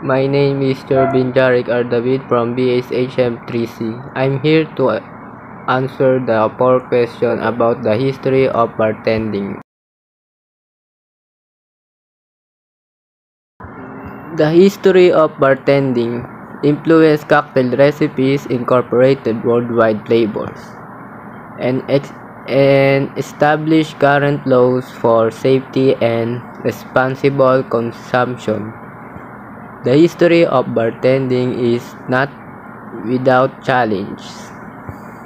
My name is Jervin Jaric Ardavid from BSHM3C. I'm here to answer the 4 questions about the history of bartending. The history of bartending influenced cocktail recipes, incorporated worldwide flavors, and, and established current laws for safety and responsible consumption. The history of bartending is not without challenges.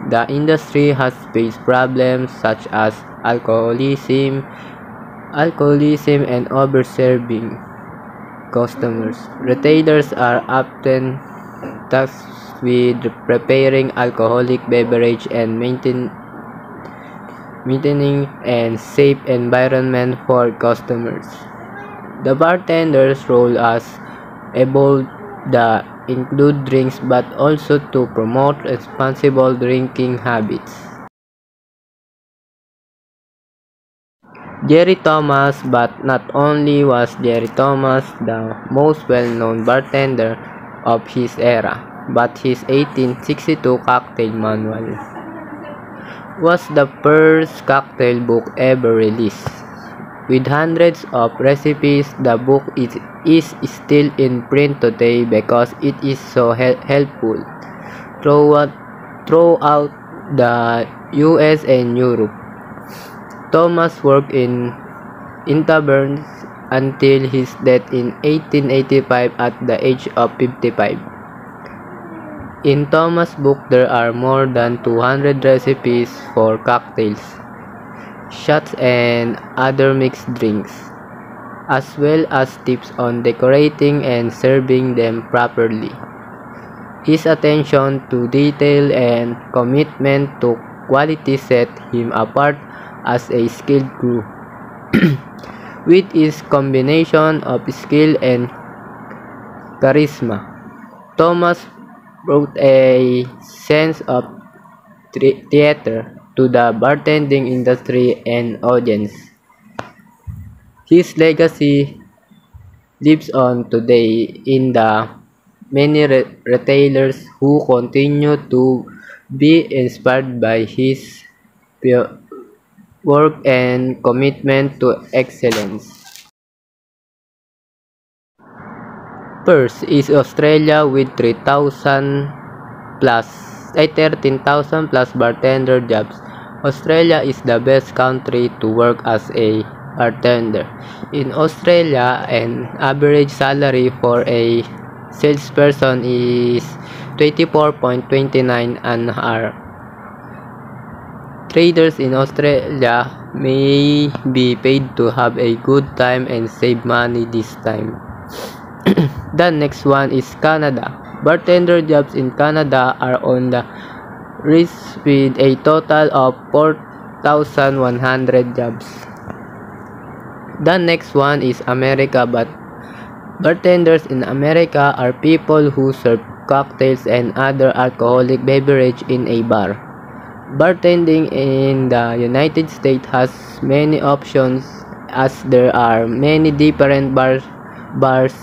The industry has faced problems such as alcoholism and overserving customers. Retailers are often tasked with preparing alcoholic beverage and maintaining a safe environment for customers. The bartender's role has evolved to include drinks but also to promote responsible drinking habits. Jerry Thomas, but not only was Jerry Thomas the most well-known bartender of his era, but his 1862 cocktail manual was the first cocktail book ever released. With hundreds of recipes, the book is still in print today because it is so helpful throughout the US and Europe. Thomas worked in taverns until his death in 1885 at the age of 55. In Thomas' book, there are more than 200 recipes for cocktails, shots, and other mixed drinks, as well as tips on decorating and serving them properly. His attention to detail and commitment to quality set him apart as a skilled crew. With his combination of skill and charisma, Thomas brought a sense of theater to the bartending industry and audience. His legacy lives on today in the many retailers who continue to be inspired by his work and commitment to excellence. First is Australia with 13,000 plus bartender jobs. Australia is the best country to work as a bartender. In Australia, an average salary for a salesperson is 24.29 an hour. Traders in Australia may be paid to have a good time and save money this time. The next one is Canada. Bartender jobs in Canada are on the rise with a total of 4,100 jobs. The next one is America, but bartenders in America are people who serve cocktails and other alcoholic beverage in a bar. Bartending in the United States has many options as there are many different bars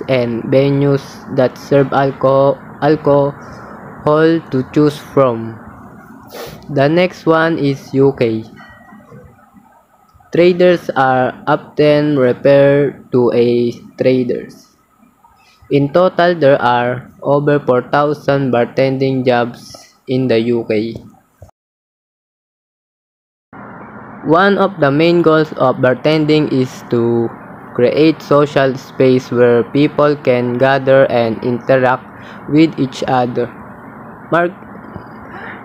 and venues that serve alcohol to choose from. The next one is UK. Traders are often referred to as traders. In total, there are over 4,000 bartending jobs in the UK. One of the main goals of bartending is to create social space where people can gather and interact with each other.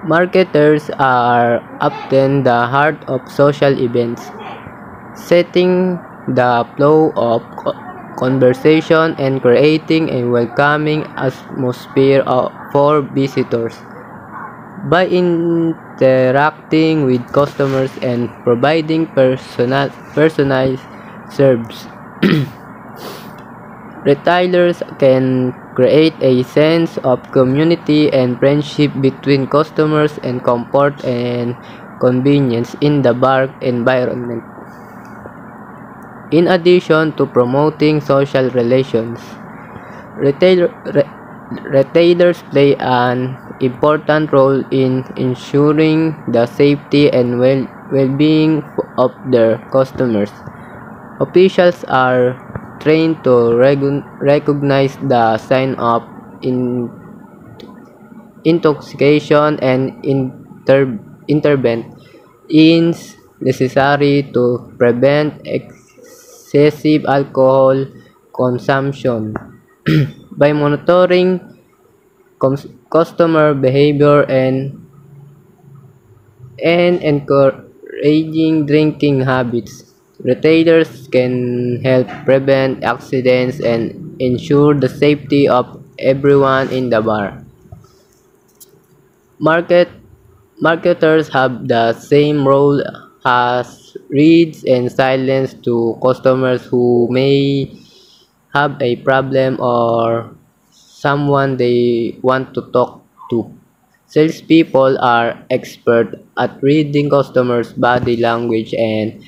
Marketers are often the heart of social events, setting the flow of conversation and creating a welcoming atmosphere for visitors. By interacting with customers and providing personalized service, retailers can create a sense of community and friendship between customers and comfort and convenience in the bar environment. In addition to promoting social relations, Retailers play an important role in ensuring the safety and well-being of their customers. Officials are trained to recognize the sign of in- intoxication and intervene is necessary to prevent excessive alcohol consumption. By monitoring customer behavior and encouraging drinking habits, retailers can help prevent accidents and ensure the safety of everyone in the bar. Market Marketers have the same role as reads and silence to customers who may have a problem or someone they want to talk to. Salespeople are expert at reading customers' body language and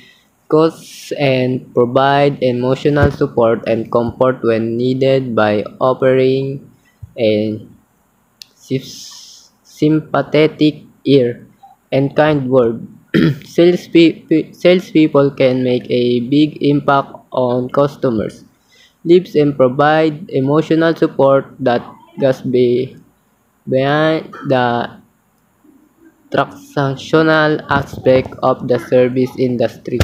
cues and provide emotional support and comfort when needed by offering a sympathetic ear and kind word. Salespeople can make a big impact on customers' lives and provide emotional support that goes beyond the transactional aspect of the service industry.